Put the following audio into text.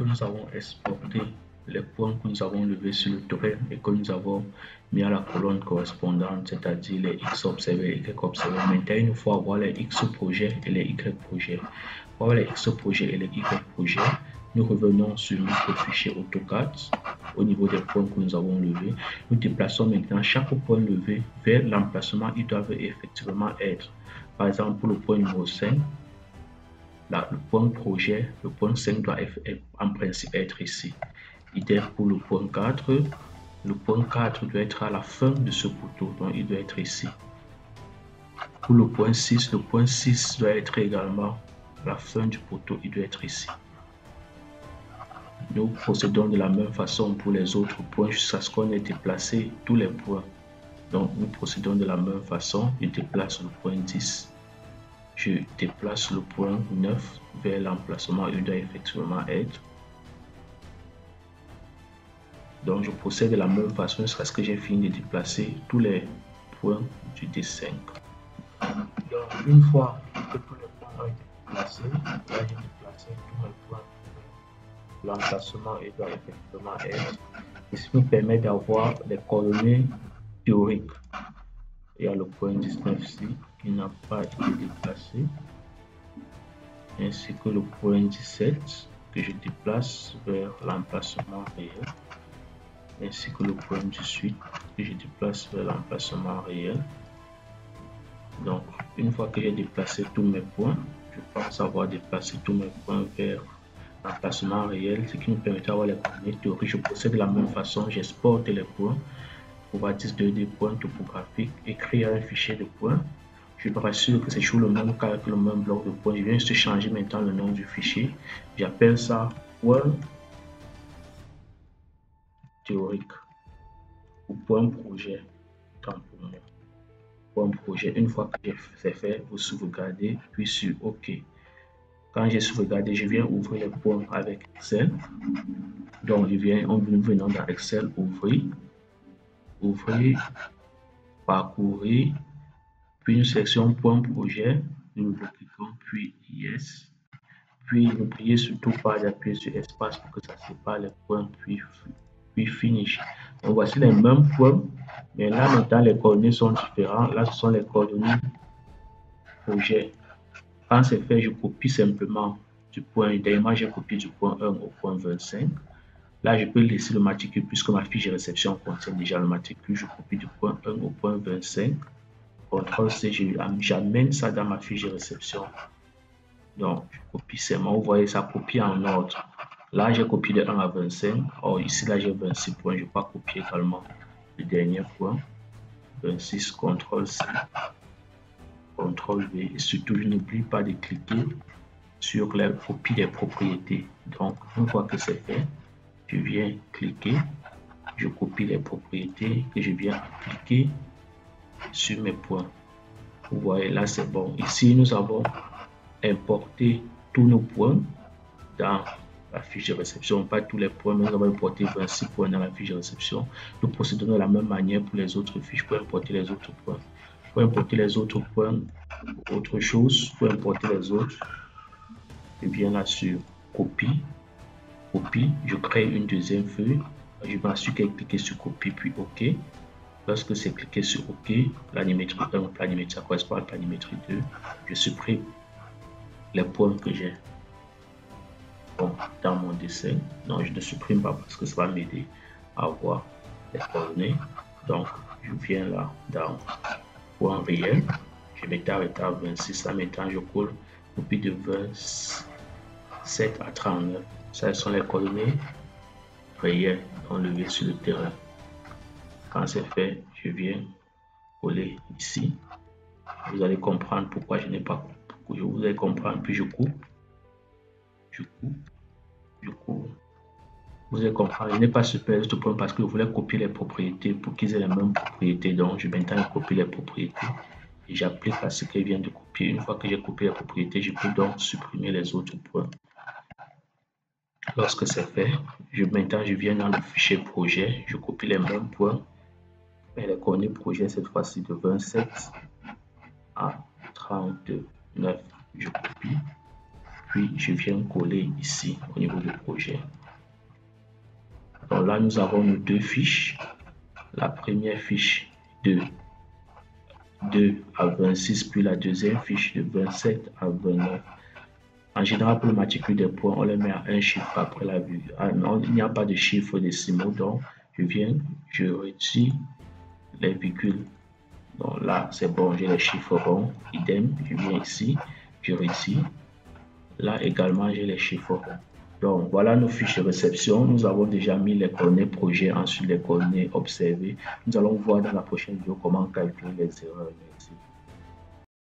nous avons exporté les points que nous avons levés sur le trait et que nous avons mis à la colonne correspondante, c'est-à-dire les X observés, les Y observés. Maintenant, il nous faut avoir les X projets et les Y projets. Pour avoir les X projets et les Y projets, nous revenons sur notre fichier AutoCAD au niveau des points que nous avons levés. Nous déplaçons maintenant chaque point levé vers l'emplacement où ils doivent effectivement être. Par exemple, pour le point numéro 5, là, le point projet, le point 5 doit en principe être ici. Idem pour le point 4. Le point 4 doit être à la fin de ce poteau, donc il doit être ici. Pour le point 6 doit être également à la fin du poteau, il doit être ici. Nous procédons de la même façon pour les autres points jusqu'à ce qu'on ait déplacé tous les points. Donc nous procédons de la même façon. Je déplace le point 10. Je déplace le point 9 vers l'emplacement où il doit effectivement être. Donc je procède de la même façon jusqu'à ce que j'ai fini de déplacer tous les points du D5. Donc une fois que tous les points ont été déplacés, là j'ai déplacé tous les points. L'emplacement il doit effectivement être. Et ce qui nous permet d'avoir les coordonnées théoriques. Il y a le point 19 ici qui n'a pas été déplacé, ainsi que le point 17 que je déplace vers l'emplacement réel, ainsi que le point 18 que je déplace vers l'emplacement réel. Donc, une fois que j'ai déplacé tous mes points, je pense avoir déplacé tous mes points vers l'emplacement réel, ce qui nous permet d'avoir les coordonnées théoriques. Je procède de la même façon, j'exporte les points, format-disque 2D points topographiques, écrire un fichier de points. Je me rassure que c'est toujours le même calque, le même bloc de points. Je viens juste changer maintenant le nom du fichier. J'appelle ça point théorique ou point projet. Tant pour moi. Point projet. Une fois que c'est fait, vous sauvegardez, puis sur OK. Quand j'ai sauvegardé, je viens ouvrir les points avec Excel. Donc, nous venons dans Excel, ouvrir, parcourir, puis nous sélectionnons point projet, nous le cliquons, puis Yes. Puis n'oubliez surtout pas d'appuyer sur espace pour que ça sépare les points, puis Finish. Donc voici les mêmes points, mais là maintenant les coordonnées sont différentes. Là ce sont les coordonnées projet. Quand c'est fait, je copie simplement du point, dernièrement j'ai copié du point 1 au point 25. Là je peux laisser le matricule puisque ma fiche de réception contient déjà le matricule. Je copie du point 1 au point 25. CTRL C, j'amène ça dans ma fiche de réception. Donc, je copie seulement. Vous voyez, ça copie en ordre. Là, j'ai copié de 1 à 25. Or, ici, là, j'ai 26 points. Je ne vais pas copier également le dernier point. 26, CTRL C, CTRL V. Et surtout, je n'oublie pas de cliquer sur la copie des propriétés. Donc, une fois que c'est fait, je viens cliquer. Je copie les propriétés que je viens appliquer sur mes points. Vous voyez, là, c'est bon. Ici, nous avons importer tous nos points dans la fiche de réception, pas tous les points, mais nous avons importé 26 points dans la fiche de réception. Nous procédons de la même manière pour les autres fiches, pour importer les autres points. Pour importer les autres points, autre chose, pour importer les autres, je viens là sur copie, je crée une deuxième feuille, je m'assure qu'elle cliquer sur copie puis OK. Lorsque c'est cliqué sur OK, planimétrie 1, planimétrie, ça correspond à planimétrie 2, je supprime les points que j'ai dans mon dessin. Donc je ne supprime pas parce que ça va m'aider à voir les coordonnées. Donc je viens là dans point réel, je m'étais arrêté à 26, là maintenant je colle copie de 27 à 39. Ça sont les coordonnées réelles enlevées sur le terrain. Quand c'est fait, je viens coller ici. Vous allez comprendre pourquoi je n'ai pas coupé. Vous allez comprendre, puis je coupe. Vous allez comprendre, je n'ai pas super ce point parce que je voulais copier les propriétés pour qu'ils aient les mêmes propriétés. Donc, je maintenant copier les propriétés et j'applique à ce qu'il vient de copier. Une fois que j'ai copié les propriétés, je peux donc supprimer les autres points. Lorsque c'est fait, maintenant je viens dans le fichier projet, je copie les mêmes points, mais les coordonnées projet cette fois-ci de 27 à 39. Je copie, puis je viens coller ici au niveau du projet. Donc là, nous avons nos deux fiches. La première fiche de 2 à 26, puis la deuxième fiche de 27 à 29. En général, pour le matricule des points, on les met à un chiffre après la vue. Ah non, il n'y a pas de chiffre décimaux, donc je viens, je retire les virgules. Donc là, c'est bon, j'ai les chiffres ronds. Idem, je viens ici, je retire. Là également, j'ai les chiffres ronds. Donc voilà nos fiches de réception. Nous avons déjà mis les coordonnées projet, ensuite les coordonnées observées. Nous allons voir dans la prochaine vidéo comment calculer les erreurs.